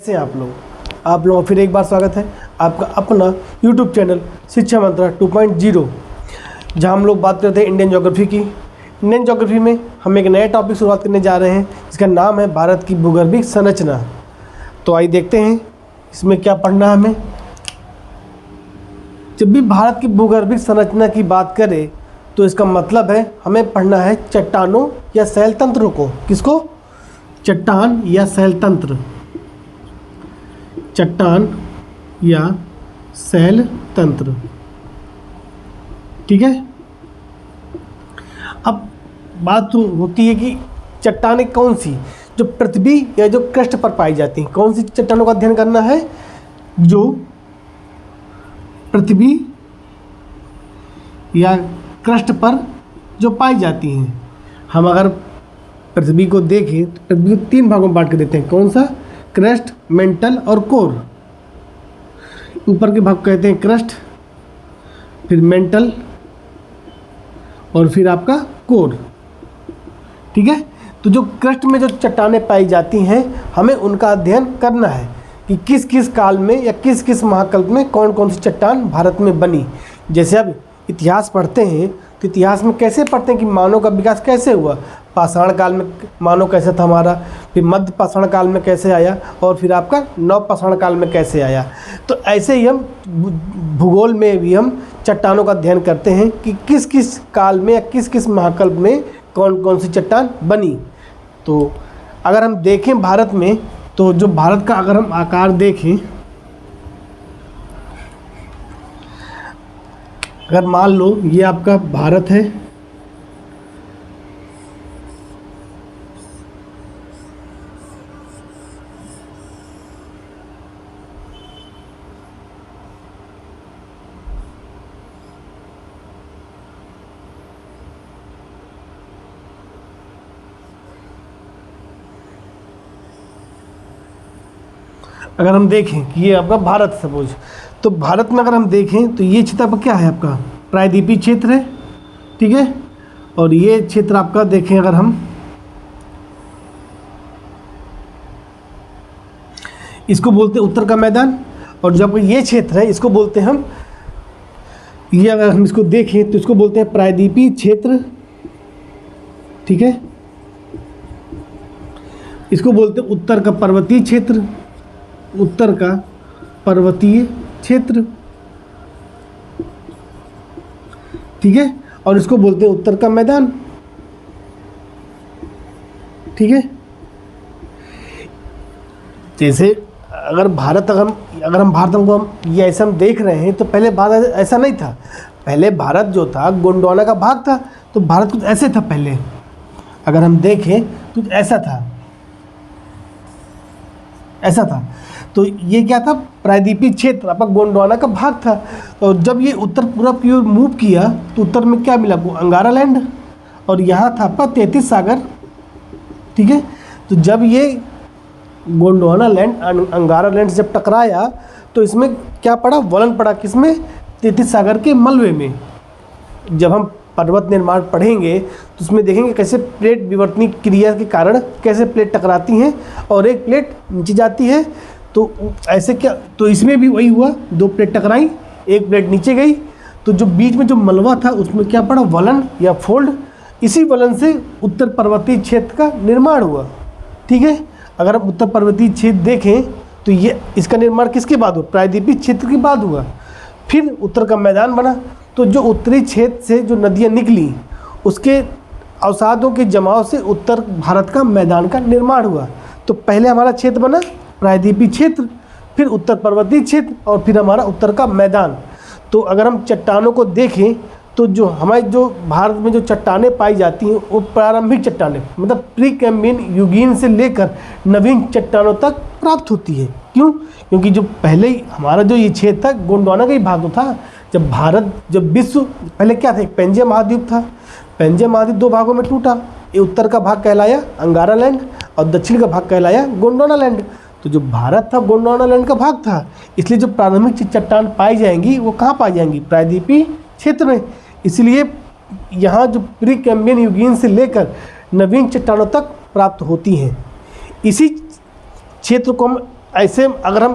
से आप लोगों का फिर एक बार स्वागत है आपका अपना YouTube चैनल शिक्षा मंत्रा 2.0, जहां हम लोग बात करते हैं इंडियन ज्योग्राफी की। इंडियन ज्योग्राफी में हम एक नया टॉपिक शुरुआत करने जा रहे हैं, जिसका नाम है भारत की भूगर्भिक संरचना। तो आइए देखते हैं इसमें क्या पढ़ना है हमें। जब भी भारत की भूगर्भिक संरचना की बात करें तो इसका मतलब है हमें पढ़ना है चट्टानों या शैल तंत्रों को। किसको? चट्टान या शैल तंत्र, चट्टान या शैल तंत्र। ठीक है। अब बात तो होती है कि चट्टानें कौन सी जो पृथ्वी या जो क्रस्ट पर पाई जाती हैं। कौन सी चट्टानों का अध्ययन करना है? जो पृथ्वी या क्रस्ट पर जो पाई जाती हैं। हम अगर पृथ्वी को देखें तो पृथ्वी को 3 भागों में बांट के देते हैं। कौन सा? क्रस्ट, मेंटल और कोर। ऊपर के भाग कहते हैं क्रस्ट, फिर मेंटल और फिर आपका कोर। ठीक है। तो जो क्रस्ट में जो चट्टानें पाई जाती हैं, हमें उनका अध्ययन करना है कि किस किस काल में या किस किस महाकल्प में कौन कौन सी चट्टान भारत में बनी। जैसे अब इतिहास पढ़ते हैं तो इतिहास में कैसे पढ़ते हैं कि मानव का विकास कैसे हुआ। पाषाण काल में मानव कैसा था हमारा, फिर मध्य पाषाण काल में कैसे आया, और फिर आपका नव पाषाण काल में कैसे आया। तो ऐसे ही हम भूगोल में भी हम चट्टानों का अध्ययन करते हैं कि किस किस काल में या किस किस महाकल्प में कौन कौन सी चट्टान बनी। तो अगर हम देखें भारत में, तो जो भारत का अगर हम आकार देखें, अगर मान लो ये आपका भारत है, अगर हम देखें कि ये आपका भारत सपोज, तो भारत में अगर हम देखें तो ये क्षेत्र आपका क्या है? आपका प्रायद्वीपीय क्षेत्र है। ठीक है। और ये क्षेत्र आपका देखें अगर हम, इसको बोलते हैं उत्तर का मैदान। और जो आपका ये क्षेत्र है इसको बोलते हैं हम, ये अगर हम इसको देखें तो इसको बोलते हैं प्रायद्वीपीय क्षेत्र। ठीक है। इसको बोलते हैं उत्तर का पर्वतीय क्षेत्र, उत्तर का पर्वतीय क्षेत्र। ठीक है। और इसको बोलते हैं उत्तर का मैदान। ठीक है। जैसे अगर भारत अगर हम भारत को हम ये ऐसा हम देख रहे हैं, तो पहले भारत ऐसा नहीं था। पहले भारत जो था गोंडवाना का भाग था। तो भारत कुछ ऐसे था पहले, अगर हम देखें तो ऐसा था, ऐसा था। तो ये क्या था? प्रायद्वीपीय क्षेत्र आपका गोंडवाना का भाग था। और जब ये उत्तर पूरब की ओर मूव किया तो उत्तर में क्या मिला? अंगारा लैंड, और यहाँ था आपका 33 सागर। ठीक है। तो जब ये गोंडवाना लैंड अंगारा लैंड जब टकराया तो इसमें क्या पड़ा? वलन पड़ा। किसमें? 33 सागर के मलबे में। जब हम पर्वत निर्माण पढ़ेंगे तो उसमें देखेंगे कैसे प्लेट विवर्तनीय क्रिया के कारण कैसे प्लेट टकराती हैं और एक प्लेट नीचे जाती है। तो ऐसे क्या, तो इसमें भी वही हुआ, 2 प्लेट टकराई, एक प्लेट नीचे गई। तो जो बीच में जो मलबा था उसमें क्या पड़ा? वलन या फोल्ड। इसी वलन से उत्तर पर्वतीय क्षेत्र का निर्माण हुआ। ठीक है। अगर हम उत्तर पर्वतीय क्षेत्र देखें तो ये इसका निर्माण किसके बाद हुआ? प्रायद्वीपीय क्षेत्र के बाद हुआ। फिर उत्तर का मैदान बना। तो जो उत्तरी क्षेत्र से जो नदियाँ निकली उसके अवसादों के जमाव से उत्तर भारत का मैदान का निर्माण हुआ। तो पहले हमारा क्षेत्र बना प्रायद्वीपीय क्षेत्र, फिर उत्तर पर्वतीय क्षेत्र, और फिर हमारा उत्तर का मैदान। तो अगर हम चट्टानों को देखें तो जो हमारे जो भारत में जो चट्टानें पाई जाती हैं वो प्रारंभिक चट्टानें, मतलब प्री कैम्ब्रियन युगीन से लेकर नवीन चट्टानों तक प्राप्त होती है। क्यों? क्योंकि जो पहले हमारा जो ये क्षेत्र था गोंडवाना का ही भाग तो था। जब विश्व पहले क्या था? एक पेंजिया महाद्वीप था। पेंजिया महाद्वीप 2 भागों में टूटा। ये उत्तर का भाग कहलाया अंगारा लैंड और दक्षिण का भाग कहलाया गोंडवाना लैंड। तो जो भारत था गोंडवाना लैंड का भाग था। इसलिए जो प्रारंभिक चट्टान पाई जाएंगी वो कहाँ पाई जाएंगी? प्रायद्वीपीय क्षेत्र में। इसलिए यहाँ जो प्री कैम्ब्रियन युगीन से लेकर नवीन चट्टानों तक प्राप्त होती हैं। इसी क्षेत्र को हम ऐसे अगर हम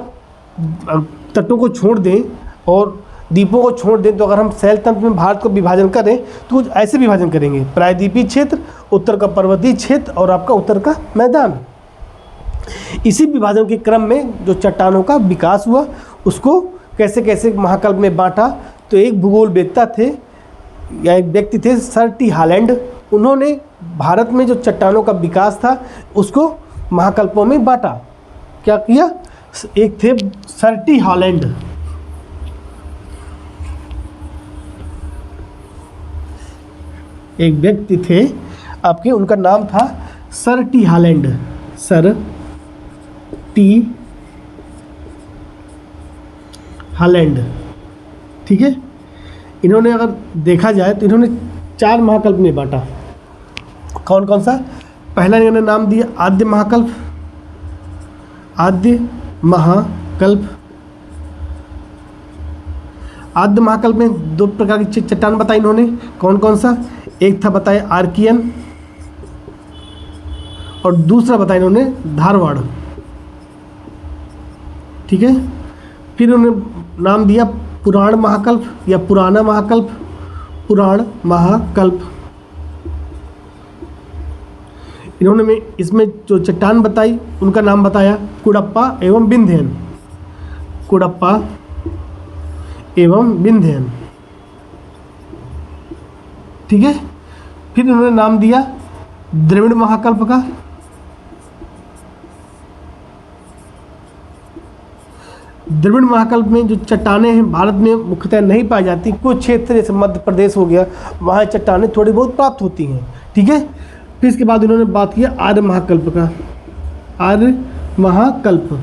तटों को छोड़ दें और द्वीपों को छोड़ दें, तो अगर हम शैल तंत्र में भारत को विभाजन करें तो कुछ ऐसे विभाजन करेंगे: प्रायद्वीपीय क्षेत्र, उत्तर का पर्वतीय क्षेत्र और आपका उत्तर का मैदान। इसी विभाजन के क्रम में जो चट्टानों का विकास हुआ उसको कैसे कैसे महाकल्प में बांटा। तो एक भूगोलवेत्ता थे या एक व्यक्ति थे सर टी हॉलैंड, उन्होंने भारत में जो चट्टानों का विकास था उसको महाकल्पों में बांटा। क्या किया? एक थे सर टी हॉलैंड, एक व्यक्ति थे आपके, उनका नाम था sir T Holland, sir T Holland. ठीक है, इन्होंने अगर देखा जाए तो इन्होंने 4 महाकल्प में बांटा। कौन कौन सा? पहला इन्होंने नाम दिया आद्य महाकल्प, आद्य महाकल्प। आद्य महाकल्प में 2 प्रकार की चट्टान बताई इन्होंने। कौन कौन सा? एक था बताया आर्कियन और दूसरा बताया इन्होंने धारवाड़। ठीक है, फिर उन्होंने नाम दिया पुराण महाकल्प या पुराना महाकल्प, पुराण महाकल्प। इन्होंने में इसमें जो चट्टान बताई उनका नाम बताया कुडप्पा एवं विंध्यन, कुडप्पा एवं विंध्यन। ठीक है, फिर इन्होंने नाम दिया द्रविड़ महाकल्प का। द्रविड़ महाकल्प में जो चट्टानें हैं भारत में मुख्यतः नहीं पाई जाती, कुछ क्षेत्र जैसे मध्य प्रदेश हो गया वहाँ चट्टानें थोड़ी बहुत प्राप्त होती हैं। ठीक है, फिर इसके बाद इन्होंने बात किया आर्य महाकल्प का, आर्य महाकल्प।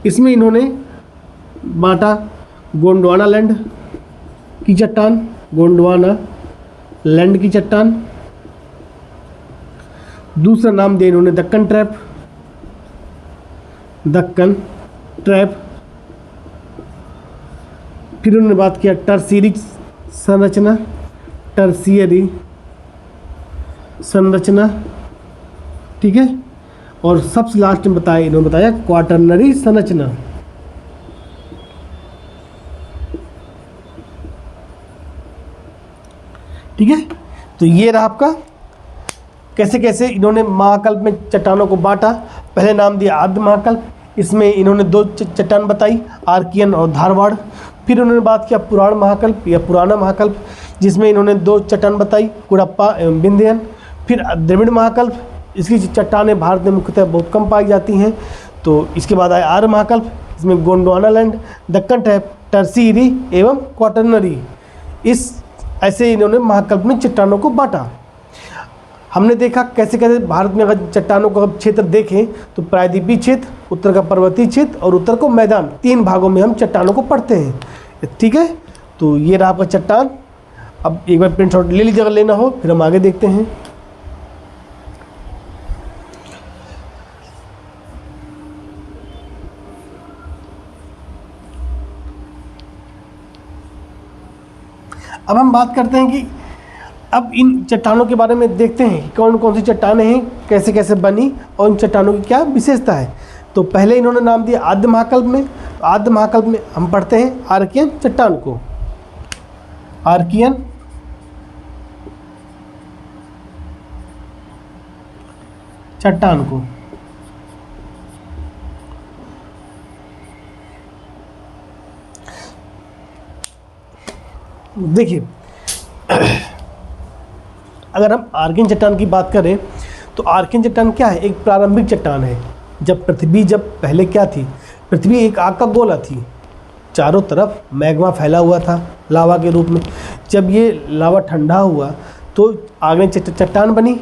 इसमें इन्होंने बांटा गोंडवाना लैंड की चट्टान, गोंडवाना लैंड की चट्टान। दूसरा नाम दिया इन्होंने दक्कन ट्रैप, दक्कन ट्रैप। फिर उन्होंने बात किया टर्शियरी संरचना, टर्शियरी संरचना। ठीक है, और सबसे लास्ट में बताया इन्होंने बताया क्वाटरनरी संरचना। ठीक है, तो ये रहा आपका कैसे कैसे इन्होंने महाकल्प में चट्टानों को बांटा। पहले नाम दिया आद्य महाकल्प, इसमें इन्होंने 2 चट्टान बताई आर्कियन और धारवाड़। फिर उन्होंने बात किया पुराण महाकल्प या पुराना महाकल्प, जिसमें इन्होंने 2 चट्टान बताई कुडप्पा एवं विंध्यन। फिर द्रविड़ महाकल्प, इसकी चट्टानें भारत में मुख्यतः बहुत कम पाई जाती हैं। तो इसके बाद आया आर्य महाकल्प, इसमें Gondwana land, Deccan trap, tertiary एवं क्वाटरनरी। इस ऐसे इन्होंने महाकल्प में चट्टानों को बांटा। हमने देखा कैसे कैसे भारत में अगर चट्टानों को क्षेत्र देखें तो प्रायद्वीपीय क्षेत्र, उत्तर का पर्वतीय क्षेत्र और उत्तर को मैदान, 3 भागों में हम चट्टानों को पढ़ते हैं। ठीक है, तो ये रहा आपका चट्टान। अब एक बार प्रिंट आउट ले लीजिए अगर लेना हो, फिर हम आगे देखते हैं। अब हम बात करते हैं कि अब इन चट्टानों के बारे में देखते हैं कि कौन कौन सी चट्टानें हैं, कैसे कैसे बनी और इन चट्टानों की क्या विशेषता है। तो पहले इन्होंने नाम दिया आद्य महाकल्प में। आद्य महाकल्प में हम पढ़ते हैं आर्कियन चट्टान को, आर्कियन चट्टान को। देखिए, अगर हम आर्कियन चट्टान की बात करें तो आर्कियन चट्टान क्या है? एक प्रारंभिक चट्टान है। जब पहले क्या थी? पृथ्वी एक आग का गोला थी, चारों तरफ मैग्मा फैला हुआ था लावा के रूप में। जब ये लावा ठंडा हुआ तो आगे चट्टान बनी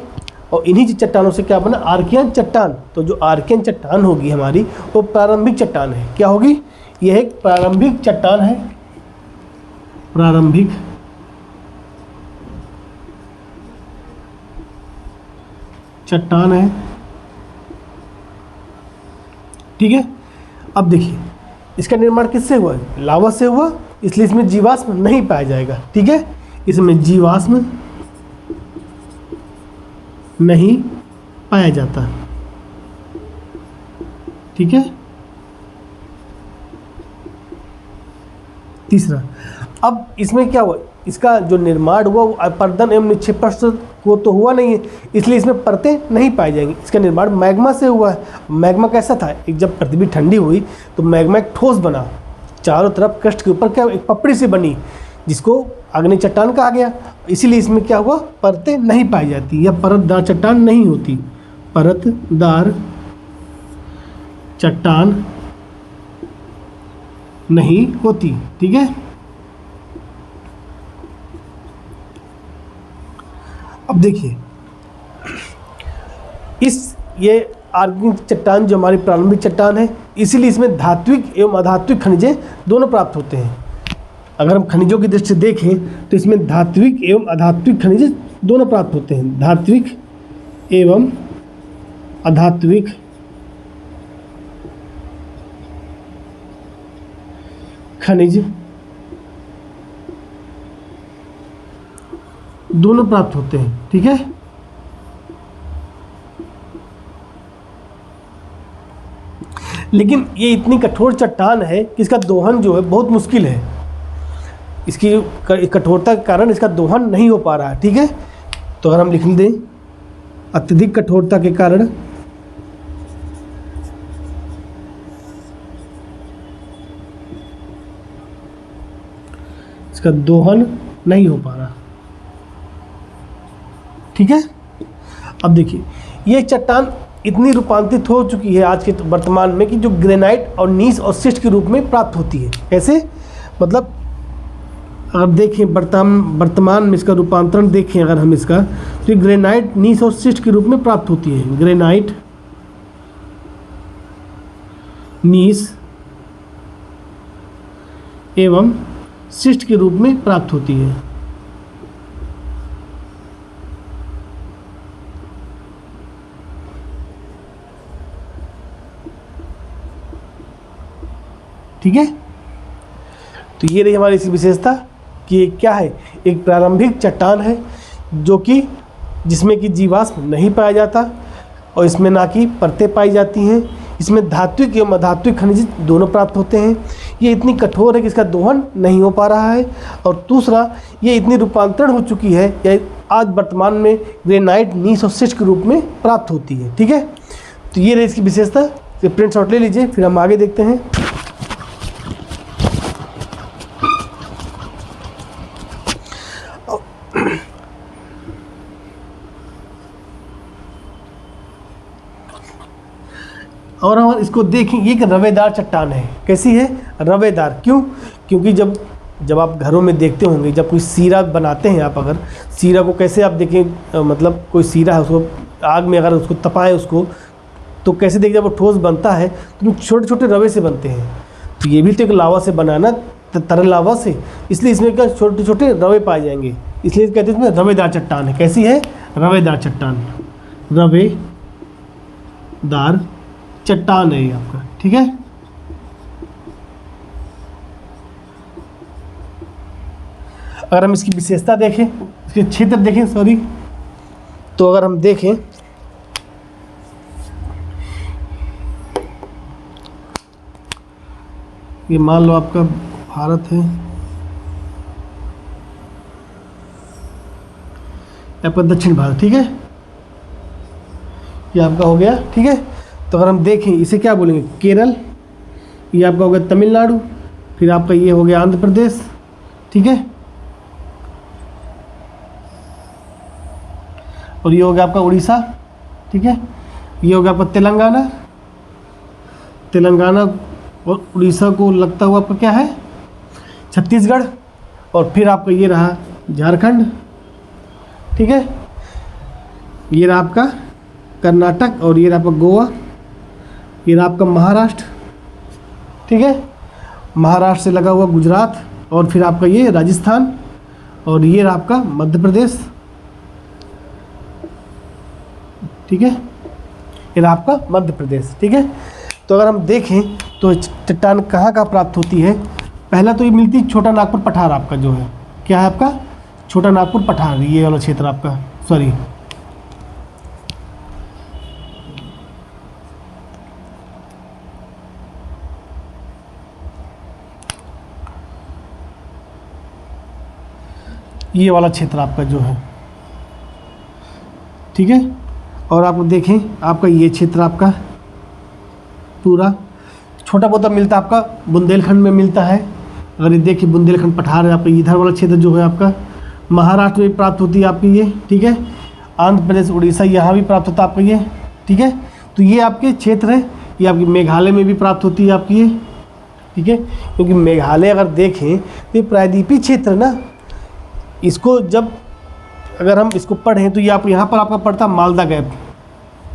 और इन्हीं चट्टानों से क्या बना? आर्कियन चट्टान। तो जो आर्कियन चट्टान होगी हमारी वो प्रारंभिक चट्टान है। क्या होगी? यह एक प्रारंभिक चट्टान है, प्रारंभिक चट्टान है। ठीक है, अब देखिए इसका निर्माण किससे हुआ? लावा से हुआ, इसलिए इसमें जीवाश्म नहीं पाया जाएगा। ठीक है, इसमें जीवाश्म नहीं पाया जाता। ठीक है। तीसरा, अब इसमें क्या हुआ, इसका जो निर्माण हुआ वो अपर्दन एवं निक्षेपण को तो हुआ नहीं है, इसलिए इसमें परतें नहीं पाई जाएंगी। इसका निर्माण मैग्मा से हुआ है। मैग्मा कैसा था, एक जब पृथ्वी ठंडी हुई तो मैग्मा एक ठोस बना, चारों तरफ क्रस्ट के ऊपर क्या एक पपड़ी से बनी, जिसको अग्नि चट्टान कहा गया। इसीलिए इसमें क्या हुआ, परतें नहीं पाई जाती या परतदार चट्टान नहीं होती, परतदार चट्टान नहीं होती। ठीक है। अब देखिए ये आर्किंग चट्टान जो हमारी प्रारंभिक चट्टान है, इसीलिए इसमें धात्विक एवं अधात्विक खनिजें दोनों प्राप्त होते हैं। अगर हम खनिजों की दृष्टि से देखें तो इसमें धात्विक एवं अधात्विक खनिज दोनों प्राप्त होते हैं। धात्विक एवं अधात्विक खनिज दोनों प्राप्त होते हैं। ठीक है। लेकिन ये इतनी कठोर चट्टान है कि इसका दोहन जो है बहुत मुश्किल है। इसकी कठोरता के कारण इसका दोहन नहीं हो पा रहा है। ठीक है। तो अगर हम लिख दें अत्यधिक कठोरता के कारण इसका दोहन नहीं हो पा रहा। ठीक है। अब देखिए ये चट्टान इतनी रूपांतरित हो चुकी है आज के वर्तमान में कि जो ग्रेनाइट और नीस और शिस्ट के रूप में प्राप्त होती है। कैसे, मतलब अगर देखें वर्तमान में इसका रूपांतरण देखें अगर हम इसका, तो ये ग्रेनाइट, नीस और शिस्ट के रूप में प्राप्त होती है। ग्रेनाइट, नीस एवं शिस्ट के रूप में प्राप्त होती है। ठीक है। तो ये रही हमारी इसकी विशेषता कि ये क्या है, एक प्रारंभिक चट्टान है जो कि जिसमें कि जीवाश्म नहीं पाया जाता और इसमें ना कि परतें पाई जाती हैं। इसमें धात्विक एवं अधात्विक खनिज दोनों प्राप्त होते हैं। ये इतनी कठोर है कि इसका दोहन नहीं हो पा रहा है। और दूसरा, ये इतनी रूपांतरण हो चुकी है या आज वर्तमान में ग्रेनाइट, नीस और शिस्ट के रूप में प्राप्त होती है। ठीक है। तो ये रही इसकी विशेषता। प्रिंट शॉट ले लीजिए, फिर हम आगे देखते हैं। और हम इसको देखें, ये एक रवेदार चट्टान है। कैसी है, रवेदार। क्यों, क्योंकि जब आप घरों में देखते होंगे, जब कोई सीरा बनाते हैं आप, अगर सीरा को कैसे आप देखें, मतलब कोई सीरा है उसको आग में अगर उसको तपाएं उसको, तो कैसे देखिए जब वो ठोस बनता है तो छोटे छोटे रवे से बनते हैं। तो ये भी तो एक लावा से बनाना, तरल लावा से, इसलिए इसमें क्या छोटे छोटे रवे पाए जाएंगे, इसलिए कहते हैं इसमें रवेदार चट्टान है। कैसी है, रवेदार चट्टान, रवेदार चट्टान है ये आपका। ठीक है। अगर हम इसकी विशेषता देखें, इसके क्षेत्र देखें, सॉरी, तो अगर हम देखें ये मान लो आपका भारत है, आपका दक्षिण भारत। ठीक है। ये आपका हो गया। ठीक है। तो अगर हम देखें इसे क्या बोलेंगे, केरल, ये आपका हो गया तमिलनाडु, फिर आपका ये हो गया आंध्र प्रदेश। ठीक है। और ये हो गया आपका उड़ीसा। ठीक है। ये हो गया आपका तेलंगाना, तेलंगाना और उड़ीसा को लगता हुआ आपका क्या है, छत्तीसगढ़। और फिर आपका ये रहा झारखंड। ठीक है। ये रहा आपका कर्नाटक, और ये रहा आपका गोवा, ये रहा आपका महाराष्ट्र। ठीक है। महाराष्ट्र से लगा हुआ गुजरात, और फिर आपका ये राजस्थान, और ये रहा आपका मध्य प्रदेश। ठीक है। ये रहा आपका मध्य प्रदेश। ठीक है। तो अगर हम देखें तो चट्टान कहाँ का प्राप्त होती है, पहला तो ये मिलती है छोटा नागपुर पठार, आपका जो है क्या है आपका छोटा नागपुर पठार, ये वाला क्षेत्र आपका, सॉरी ये वाला क्षेत्र आपका जो है, ठीक है। और आप देखें आपका ये क्षेत्र आपका पूरा छोटा बहुत मिलता है आपका बुंदेलखंड में मिलता है। अगर ये देखिए बुंदेलखंड पठार है आपका, इधर वाला क्षेत्र जो है आपका महाराष्ट्र में प्राप्त होती है आपकी ये, ठीक है। आंध्र प्रदेश उड़ीसा यहाँ भी प्राप्त होता है आपका ये, ठीक है। तो ये आपके क्षेत्र है, ये आपकी मेघालय में भी प्राप्त होती है आपकी ये, ठीक है। क्योंकि मेघालय अगर देखें तो ये प्रायद्वीपीय क्षेत्र ना, इसको जब अगर हम इसको पढ़ें तो ये आप यहाँ पर आपका पड़ता मालदा गैप,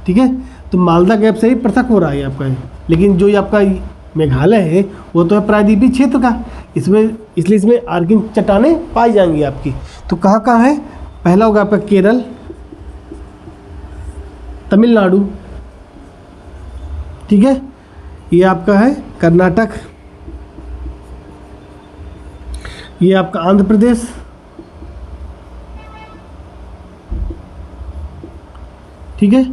ठीक है। तो मालदा गैप से ही पृथक हो रहा है आपका ये, लेकिन जो ये आपका मेघालय है वो तो है प्रायद्वीपीय क्षेत्र का, इसमें इसलिए इसमें आर्किन चट्टानें पाई जाएंगी आपकी। तो कहाँ कहाँ है, पहला होगा आपका केरल, तमिलनाडु, ठीक है। ये आपका है कर्नाटक, ये आपका आंध्र प्रदेश, ठीक है।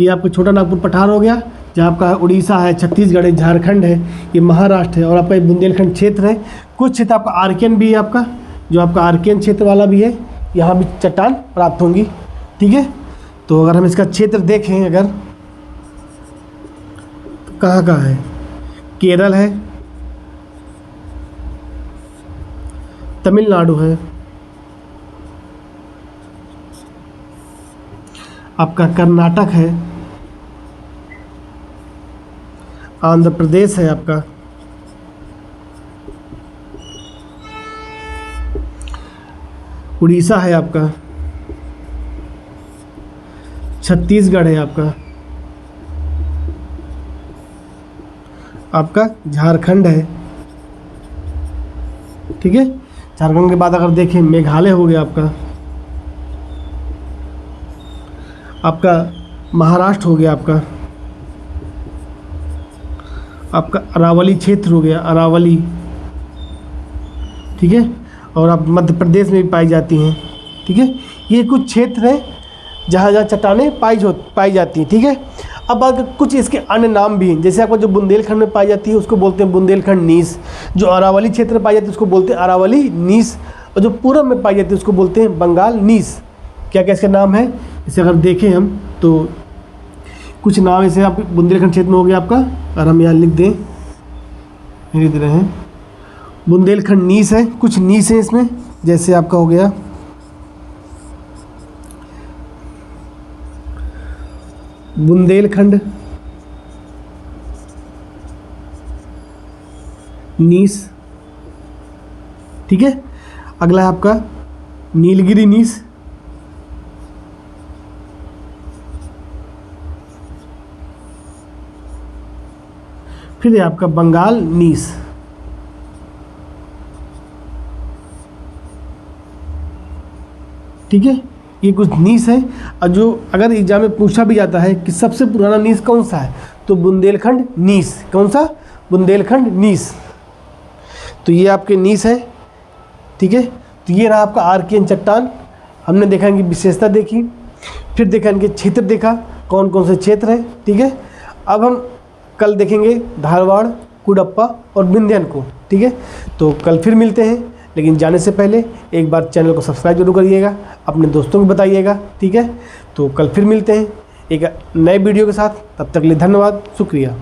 ये आपका छोटा नागपुर पठार हो गया, जहाँ आपका उड़ीसा है, छत्तीसगढ़ है, झारखंड है, ये महाराष्ट्र है, और आपका ये बुंदेलखंड क्षेत्र है। कुछ क्षेत्र आपका आर्कियन भी है आपका, जो आपका आर्कियन क्षेत्र वाला भी है, यहाँ भी चट्टान प्राप्त होंगी, ठीक है। तो अगर हम इसका क्षेत्र देखें अगर, तो कहाँ कहाँ है, केरल है, तमिलनाडु है, आपका कर्नाटक है, आंध्र प्रदेश है आपका, उड़ीसा है आपका, छत्तीसगढ़ है आपका झारखंड है, ठीक है। झारखंड के बाद अगर देखें मेघालय हो गया आपका महाराष्ट्र हो गया आपका अरावली क्षेत्र हो गया, अरावली, ठीक है। और आप मध्य प्रदेश में भी पाई जाती हैं, ठीक है। ये कुछ क्षेत्र हैं जहाँ जहाँ चट्टानें पाई जाती हैं, ठीक है। अब अगर कुछ इसके अन्य नाम भी हैं, जैसे आपको जो बुंदेलखंड में पाई जाती है उसको बोलते हैं बुंदेलखंड नीस, जो अरावली क्षेत्र में पाई जाती है उसको बोलते हैं अरावली नीस, और जो पूरब में पाई जाती है उसको बोलते हैं बंगाल नीस। क्या क्या इसका नाम है, इसे अगर देखें हम तो कुछ नाम ऐसे आप बुंदेलखंड क्षेत्र में हो गया आपका, अगर हम यहाँ लिख दें, लिख रहे हैं बुंदेलखंड नीस है, कुछ नीस है इसमें, जैसे आपका हो गया बुंदेलखंड नीस, ठीक है। अगला है आपका नीलगिरी नीस, फिर है आपका बंगाल नीस, ठीक है। ये कुछ नीस है। और जो अगर एग्जाम में पूछा भी जाता है कि सबसे पुराना नीस कौन सा है, तो बुंदेलखंड नीस, कौन सा, बुंदेलखंड नीस। तो ये आपके नीस है, ठीक है। तो ये रहा आपका आर्कियन चट्टान, हमने देखा इनकी विशेषता देखी, फिर देखा इनके क्षेत्र देखा कौन कौन से क्षेत्र हैं, ठीक है। अब हम कल देखेंगे धारवाड़, कुडप्पा और विंध्यन को, ठीक है। तो कल फिर मिलते हैं, लेकिन जाने से पहले एक बार चैनल को सब्सक्राइब जरूर करिएगा, अपने दोस्तों को बताइएगा, ठीक है। तो कल फिर मिलते हैं एक नए वीडियो के साथ, तब तक के लिए धन्यवाद, शुक्रिया।